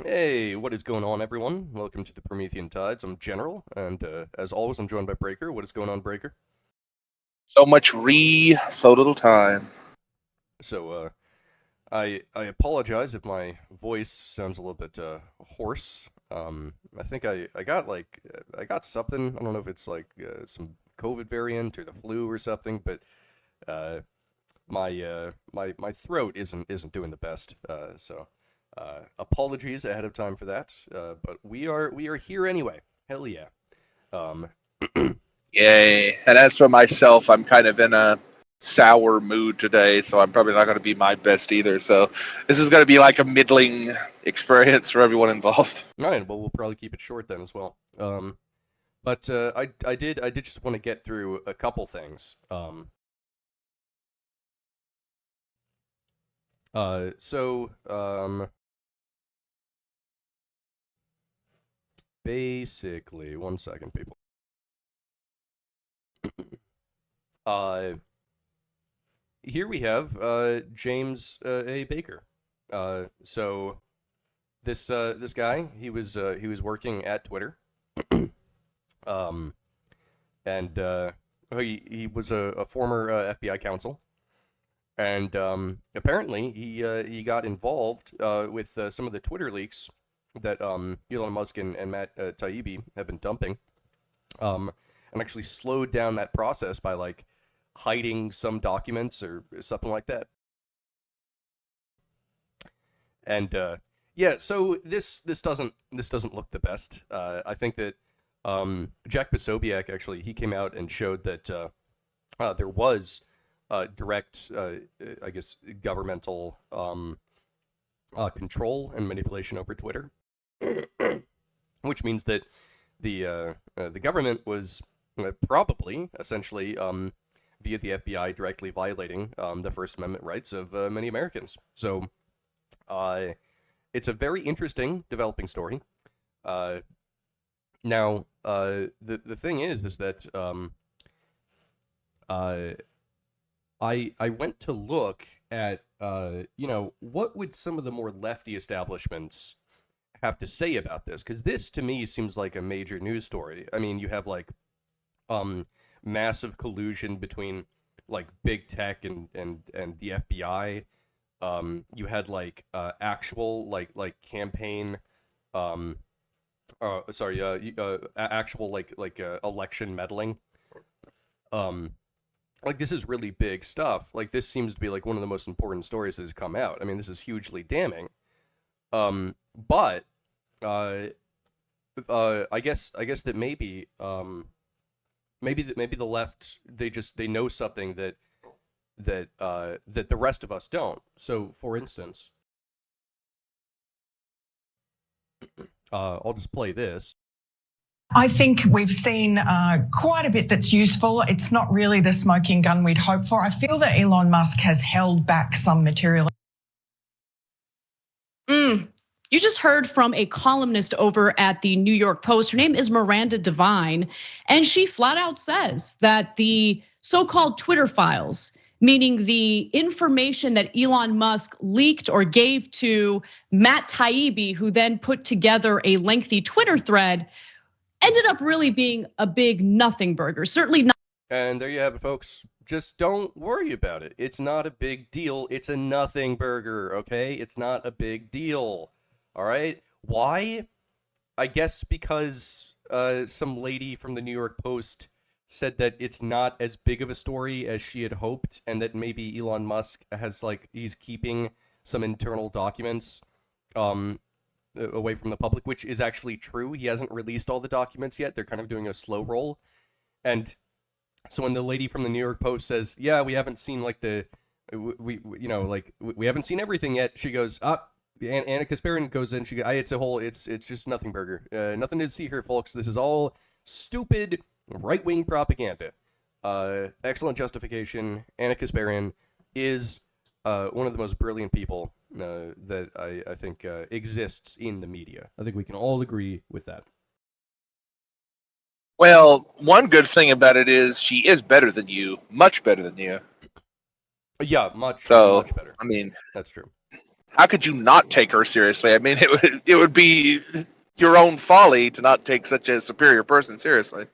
Hey, what is going on, everyone? Welcome to the Promethean Tides. I'm General, and as always, I'm joined by Breaker. What is going on, Breaker? So much so little time. So, I apologize if my voice sounds a little bit hoarse. I think I got something. I don't know if it's like some COVID variant or the flu or something, but uh, my throat isn't doing the best. So apologies ahead of time for that. But we are here anyway. Hell yeah. Um, Yay. And as for myself, I'm kind of in a sour mood today, so I'm probably not going to be my best either. So this is going to be like a middling experience for everyone involved. all right. Well, we'll probably keep it short then as well. But I did just want to get through a couple things. So basically, one second, people. Uh, Here we have James A. Baker. So this guy, he was working at Twitter. Um, and he was a former FBI counsel, and apparently he got involved with some of the Twitter leaks that Elon Musk and Matt Taibbi have been dumping, and actually slowed down that process by like hiding some documents or something like that. And yeah, so this doesn't look the best. I think that Jack Posobiec actually he came out and showed that there was direct, I guess, governmental control and manipulation over Twitter, which means that the government was probably essentially via the FBI directly violating the First Amendment rights of many Americans. So uh, it's a very interesting developing story. Uh, Now, the thing is that uh, I went to look at what would some of the more lefty establishments have to say about this, because this to me seems like a major news story. I mean, you have like um massive collusion between like big tech and the FBI. You had like actual like campaign um sorry actual election meddling. um like this is really big stuff. Like this seems to be like one of the most important stories that has come out. I mean, this is hugely damning. But uh I guess that maybe the left, they know something that the rest of us don't. So for instance, I'll just play this. I think we've seen quite a bit that's useful. It's not really the smoking gun we'd hoped for. I feel that Elon Musk has held back some material. You just heard from a columnist over at the New York Post. Her name is Miranda Devine, and she flat out says that the so-called Twitter files, meaning the information that Elon Musk leaked or gave to Matt Taibbi, who then put together a lengthy Twitter thread, ended up really being a big nothing burger. Certainly not. And there you have it, folks. Just don't worry about it. It's not a big deal. It's a nothing burger, okay? It's not a big deal. All right? Why? I guess because some lady from the New York Post said that it's not as big of a story as she had hoped, and that maybe Elon Musk has like he's keeping some internal documents um away from the public, which is actually true. He hasn't released all the documents yet. They're kind of doing a slow roll. And so when the lady from the New York Post says, "Yeah, we haven't seen like we haven't seen everything yet," she goes, "Ah." Anna Kasparian goes in. It's just nothing burger. Nothing to see here, folks. This is all stupid right wing propaganda. Excellent justification. Anna Kasparian is one of the most brilliant people that I think exists in the media. I think we can all agree with that. Well, one good thing about it is she is better than you, much better than you. Yeah, much So, much better. I mean, That's true. how could you not take her seriously? I mean, it would be your own folly to not take such a superior person seriously.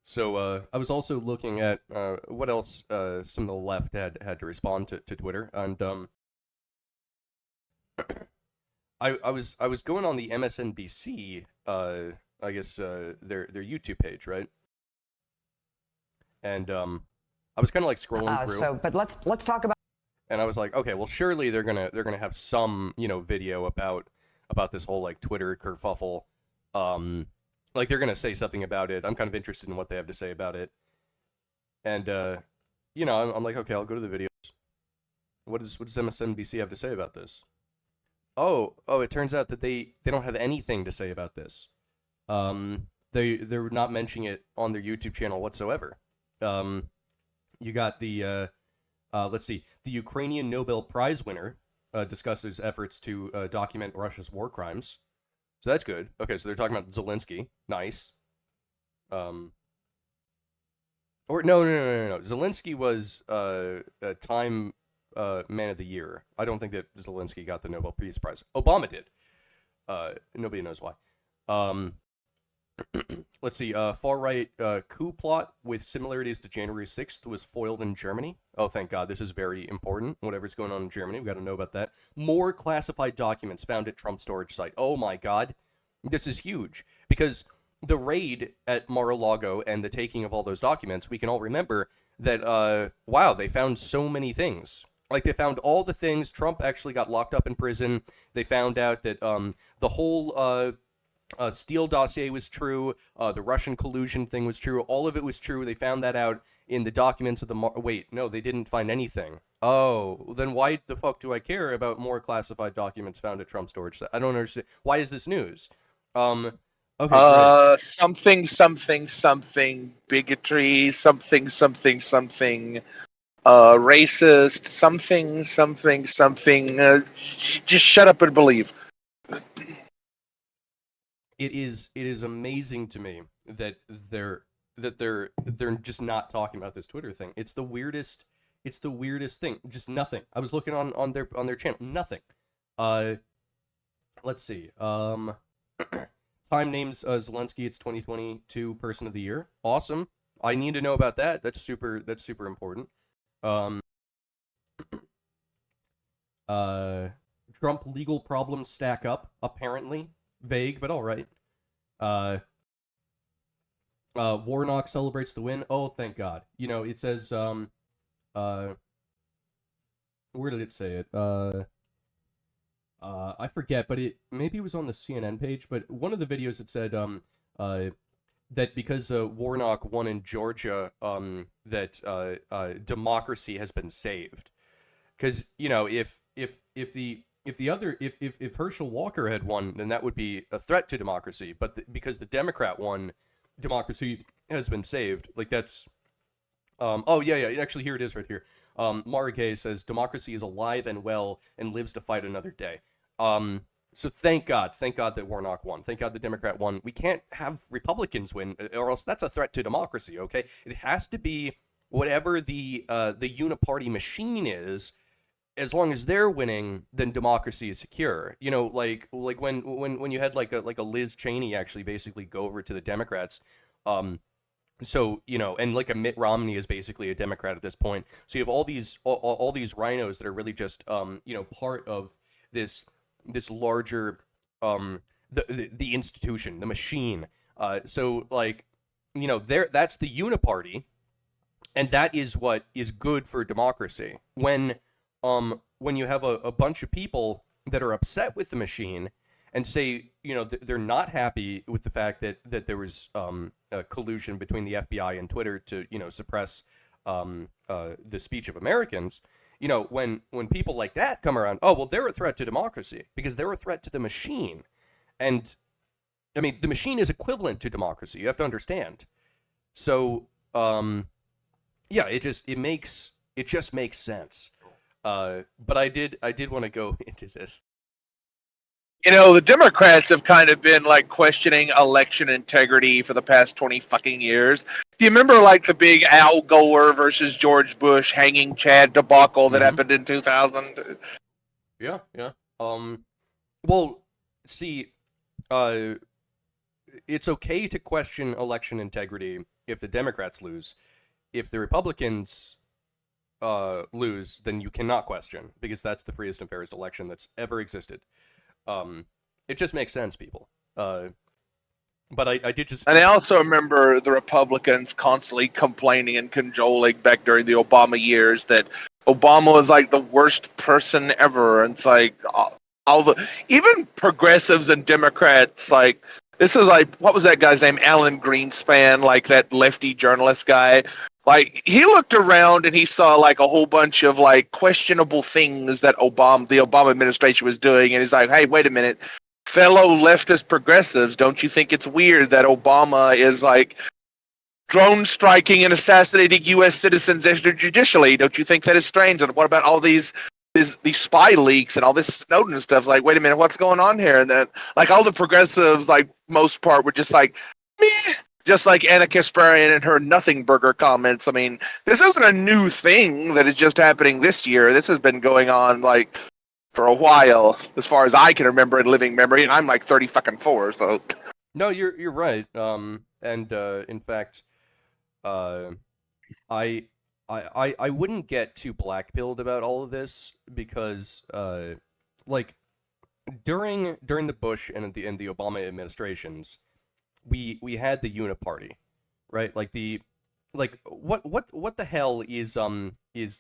So I was also looking at what else some of the left had to respond to Twitter, and I was going on the MSNBC I guess their YouTube page, right? And I was kind of like scrolling through. But let's talk about. And I was like, okay, well, surely they're gonna have some video about this whole like Twitter kerfuffle. Like they're gonna say something about it. I'm kind of interested in what they have to say about it. And I'm like, okay, I'll go to the videos. What does MSNBC have to say about this? Oh, it turns out that they don't have anything to say about this. They're not mentioning it on their YouTube channel whatsoever. You got the let's see, the Ukrainian Nobel Prize winner discusses efforts to document Russia's war crimes. So that's good. Okay, so they're talking about Zelensky. Nice. Or no. Zelensky was a Time Man of the Year. I don't think that Zelensky got the Nobel Peace Prize. Obama did. Nobody knows why. Let's see. Far-right coup plot with similarities to January 6th was foiled in Germany. Oh, thank God. This is very important. Whatever's going on in Germany, we've got to know about that. More classified documents found at Trump storage site. Oh, my God. This is huge. Because the raid at Mar-a-Lago and the taking of all those documents, we can all remember that, wow, they found so many things. Like, they found all the things. Trump actually got locked up in prison. They found out that the whole Steele dossier was true. The Russian collusion thing was true. All of it was true. They found that out in the documents of the... Wait, no, they didn't find anything. Oh, then why the fuck do I care about more classified documents found at Trump storage? I don't understand. Why is this news? Okay. Something, bigotry, something, racist, something. Just shut up and believe. It is amazing to me that they're just not talking about this Twitter thing. It's the weirdest thing. Just nothing. I was looking on their channel. Nothing. Let's see. Time names Zelensky its 2022 Person of the Year. Awesome. I need to know about that. That's super important. Trump legal problems stack up, apparently. Vague, but all right. Warnock celebrates the win. Oh, thank God. It says, where did it say it? I forget, but maybe it was on the CNN page, but one of the videos it said, that because Warnock won in Georgia, that democracy has been saved. Because, if Herschel Walker had won, then that would be a threat to democracy. But because the Democrat won, democracy has been saved. Like, that's... oh, yeah. Actually, here it is right here. Mara Gay says, democracy is alive and well and lives to fight another day. So thank God that Warnock won. Thank God the Democrat won. We can't have Republicans win, or else that's a threat to democracy, okay? It has to be whatever the uniparty machine is. As long as they're winning, then democracy is secure. Like when you had like a Liz Cheney actually basically go over to the Democrats, so and like a Mitt Romney is basically a Democrat at this point. So you have all these rhinos that are really just part of this larger the institution, the machine. So like that's the uniparty, and that is what is good for democracy. When you have a bunch of people that are upset with the machine and say, they're not happy with the fact that there was a collusion between the FBI and Twitter to, suppress the speech of Americans, when people like that come around, oh, well, they're a threat to democracy because they're a threat to the machine. And, I mean, the machine is equivalent to democracy. You have to understand. So, yeah, it just makes sense. But I did want to go into this. The Democrats have kind of been like questioning election integrity for the past 20 fucking years. Do you remember like the big Al Gore versus George Bush hanging Chad debacle that happened in 2000? Yeah, yeah. Well, see, uh, it's okay to question election integrity if the Democrats lose. If the Republicans lose, then you cannot question because that's the freest and fairest election that's ever existed. Um, it just makes sense, people. But I did just. And I also remember the Republicans constantly complaining and cajoling back during the Obama years that Obama was like the worst person ever. And it's like all the even progressives and Democrats like this is like what was that guy's name? Alan Greenspan, like that lefty journalist guy. Like he looked around and he saw like a whole bunch of like questionable things that the Obama administration was doing, and he's like, "Hey, wait a minute, fellow leftist progressives, don't you think it's weird that Obama is like drone striking and assassinating U.S. citizens extrajudicially? Don't you think that is strange? And what about all these spy leaks and all this Snowden stuff? Like, wait a minute, what's going on here?" And then, like, all the progressives, like most part, were just like, meh. Just like Anna Kasparian and her nothing burger comments. I mean, this isn't a new thing that is just happening this year. This has been going on like for a while, as far as I can remember in living memory, and I'm like 30 fucking 4, so. No, you're right. And in fact, I wouldn't get too black-pilled about all of this because, like, during the Bush and the Obama administrations, we had the Uniparty, right? Like what the hell is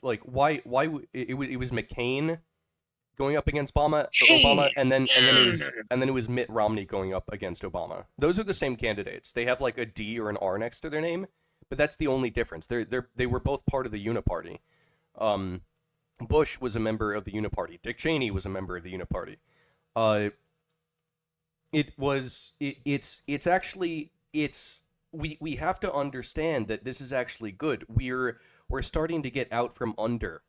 like why it was McCain going up against Obama, and then it was Mitt Romney going up against Obama. Those are the same candidates. They have like a D or an R next to their name, but that's the only difference. They were both part of the Uniparty. Bush was a member of the Uniparty. Dick Cheney was a member of the Uniparty. We have to understand that this is actually good. We're starting to get out from under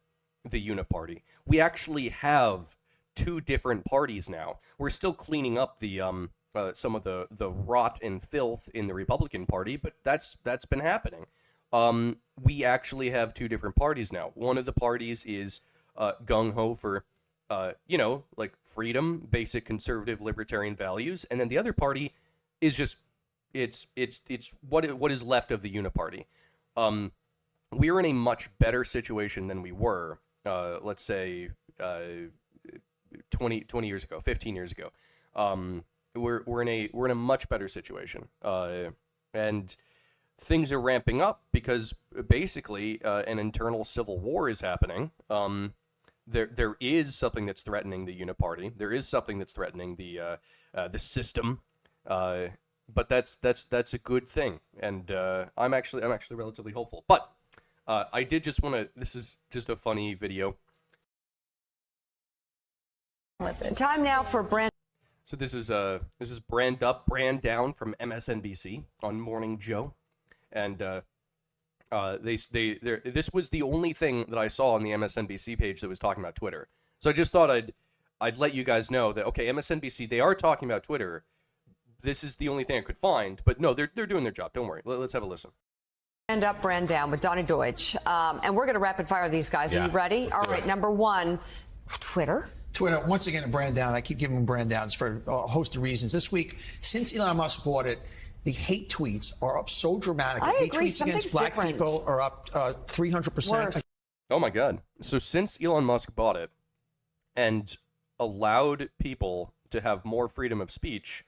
the Uniparty. We actually have two different parties now. We're still cleaning up the some of the rot and filth in the Republican Party, but that's been happening. We actually have two different parties now. One of the parties is gung-ho for like freedom, basic conservative libertarian values, and then the other party is just it's what is left of the Uniparty. We're in a much better situation than we were, let's say 20 years ago, 15 years ago. We're in a much better situation, and things are ramping up because basically an internal civil war is happening. There is something that's threatening the Uniparty. There is something that's threatening the system, but that's a good thing, and I'm actually relatively hopeful. But I did just want to. This is just a funny video. Time now for Brand. So this is Brand Up, Brand Down from MSNBC on Morning Joe, and this was the only thing that I saw on the MSNBC page that was talking about Twitter. So I just thought I'd let you guys know that, okay, MSNBC, they are talking about Twitter. This is the only thing I could find, but no, they're doing their job. Don't worry. Let's have a listen. Brand Up, Brand Down with Donnie Deutsch. And we're going to rapid fire these guys. Are you ready? All right, number one, Twitter. Twitter, once again, a brand down. I keep giving them brand downs for a host of reasons. This week, since Elon Musk bought it, the hate tweets are up so dramatically. I hate agree. tweets against black people are up 300%. Oh my God. So since Elon Musk bought it and allowed people to have more freedom of speech,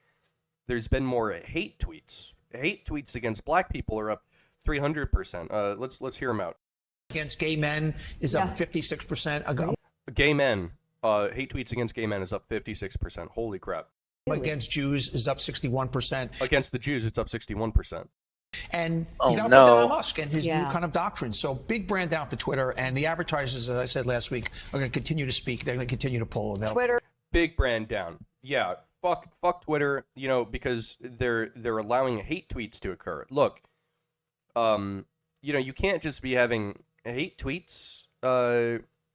there's been more hate tweets. Hate tweets against black people are up 300%. Let's hear them out. Against gay men is up 56%. Gay men. Hate tweets against gay men is up 56%. Holy crap. Against Jews is up 61%. Against the Jews, it's up 61%. And you got to put that on Musk and his new kind of doctrine. So big brand down for Twitter. And the advertisers, as I said last week, are going to continue to speak. They're going to continue to pull. Twitter. Big brand down. Yeah, fuck Twitter, because they're allowing hate tweets to occur. Look, you can't just be having hate tweets.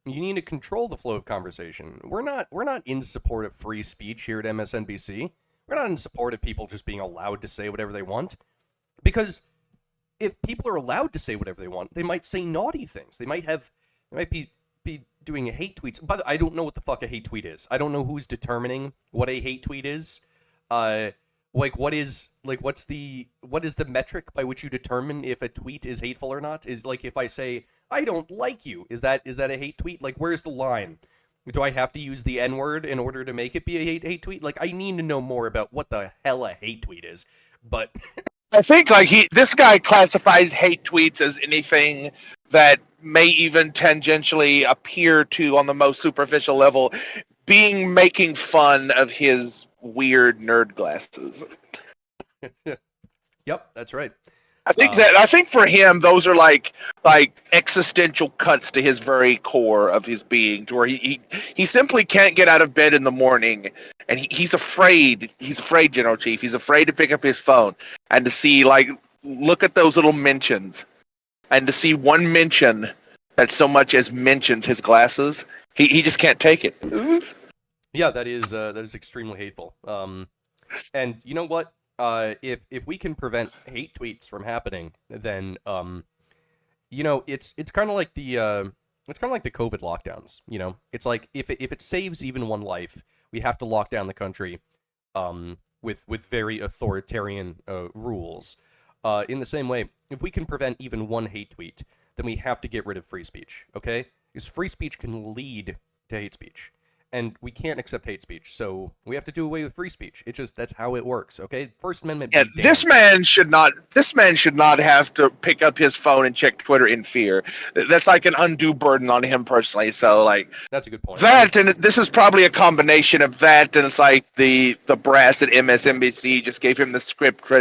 You need to control the flow of conversation. We're not in support of free speech here at MSNBC. We're not in support of people just being allowed to say whatever they want. Because if people are allowed to say whatever they want, they might say naughty things. They might be doing hate tweets. But I don't know what the fuck a hate tweet is. I don't know who's determining what a hate tweet is. What's the metric by which you determine if a tweet is hateful or not? Is like if I say I don't like you, is that a hate tweet? Like, where's the line? Do I have to use the N-word in order to make it be a hate tweet? Like, I need to know more about what the hell a hate tweet is. But I think this guy classifies hate tweets as anything that may even tangentially appear to, on the most superficial level, making fun of his weird nerd glasses. Yep, that's right. I think for him those are like existential cuts to his very core of his being, to where he simply can't get out of bed in the morning, and he's afraid, General Chief. He's afraid to pick up his phone and to see, look at those little mentions, and to see one mention that so much as mentions his glasses. He just can't take it. Yeah, that is extremely hateful. And you know what? If we can prevent hate tweets from happening, then it's kind of like the COVID lockdowns. It's like if it saves even one life, we have to lock down the country, with very authoritarian rules. In the same way, if we can prevent even one hate tweet, then we have to get rid of free speech. Okay, because free speech can lead to hate speech. And we can't accept hate speech, so we have to do away with free speech. That's how it works, okay? First Amendment. Yeah, this man should not have to pick up his phone and check Twitter in fear. That's like an undue burden on him personally. So that's a good point. That, and this is probably a combination of that, and it's like the brass at MSNBC just gave him the script.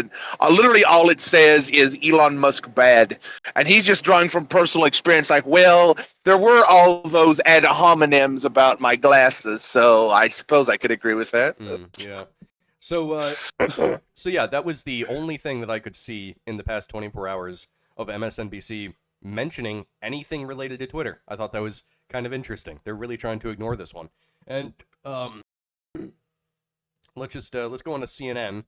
Literally all it says is Elon Musk bad, and he's just drawing from personal experience. Like, well, there were all those ad hominems about my glasses, so I suppose I could agree with that. Yeah. So, yeah, that was the only thing that I could see in the past 24 hours of MSNBC mentioning anything related to Twitter. I thought that was kind of interesting. They're really trying to ignore this one. And let's go on to CNN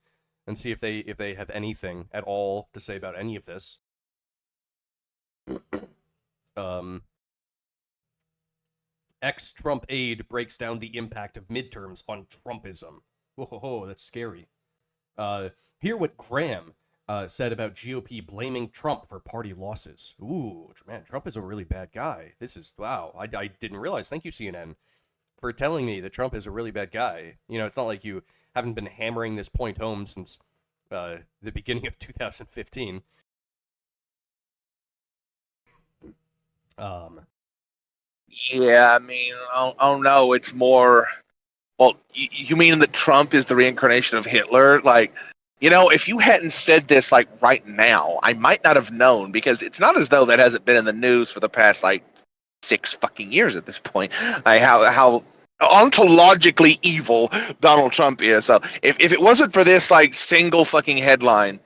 and see if they have anything at all to say about any of this. Ex-Trump aide breaks down the impact of midterms on Trumpism. Whoa, that's scary. Hear what Graham said about GOP blaming Trump for party losses. Ooh, man, Trump is a really bad guy. Wow, I didn't realize. Thank you, CNN, for telling me that Trump is a really bad guy. It's not like you haven't been hammering this point home since the beginning of 2015. Yeah, I mean, oh no, it's more. Well, you mean that Trump is the reincarnation of Hitler? Like, if you hadn't said this right now, I might not have known, because it's not as though that hasn't been in the news for the past 6 fucking years at this point. Like how ontologically evil Donald Trump is. So if it wasn't for this single fucking headline,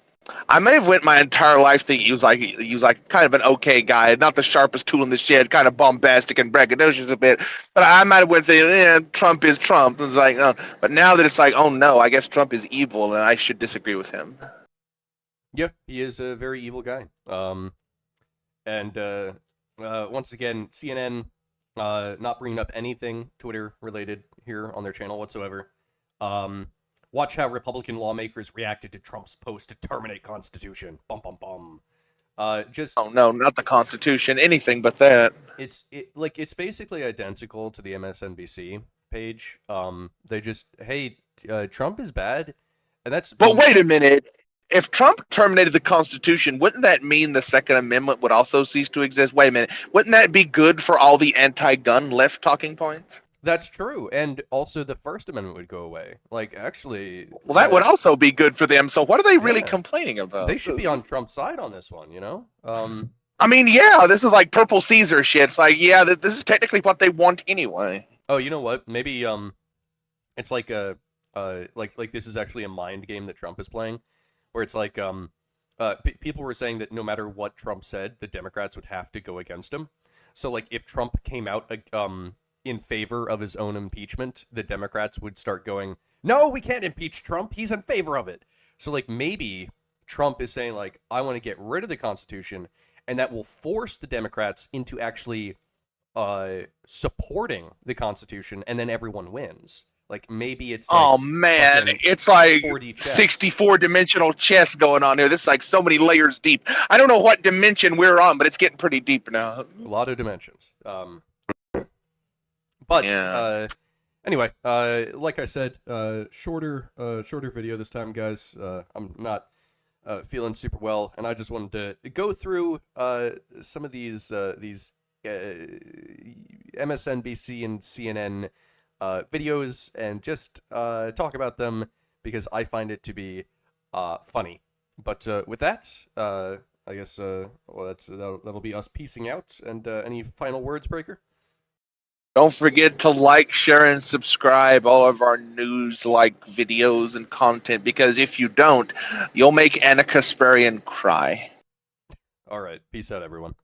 I may have went my entire life thinking he was like kind of an okay guy, not the sharpest tool in the shed, kind of bombastic and braggadocious a bit. But I might have went thinking, Trump is Trump. It's like, no. But now that it's like, oh no, I guess Trump is evil, and I should disagree with him. Yeah, he is a very evil guy. And once again, CNN not bringing up anything Twitter related here on their channel whatsoever. Watch how Republican lawmakers reacted to Trump's post to terminate Constitution. Bum bum bum. Oh no, not the Constitution. Anything but that. It's basically identical to the MSNBC page. They just, hey, Trump is bad, and that's. But wait a minute. If Trump terminated the Constitution, wouldn't that mean the Second Amendment would also cease to exist? Wait a minute. Wouldn't that be good for all the anti-gun left talking points? That's true, and also the First Amendment would go away. Actually... Well, that would also be good for them, so what are they really complaining about? They should be on Trump's side on this one, I mean, yeah, this is like Purple Caesar shit. It's like, yeah, this is technically what they want anyway. Oh, you know what? Maybe, it's like like this is actually a mind game that Trump is playing, where it's like, people were saying that no matter what Trump said, the Democrats would have to go against him. So, if Trump came out, in favor of his own impeachment, the Democrats would start going, no, we can't impeach Trump. He's in favor of it. So, maybe Trump is saying, I want to get rid of the Constitution, and that will force the Democrats into actually supporting the Constitution, and then everyone wins. Like maybe it's oh man, it's like 64-dimensional chess going on here. This is like so many layers deep. I don't know what dimension we're on, but it's getting pretty deep now. A lot of dimensions. But yeah. Anyway, like I said, shorter video this time, guys. I'm not feeling super well, and I just wanted to go through some of these MSNBC and CNN videos and just talk about them because I find it to be funny. But with that, I guess that'll be us peacing out. And any final words, Breaker? Don't forget to like, share, and subscribe all of our news-like videos and content, because if you don't, you'll make Anna Kasparian cry. All right. Peace out, everyone.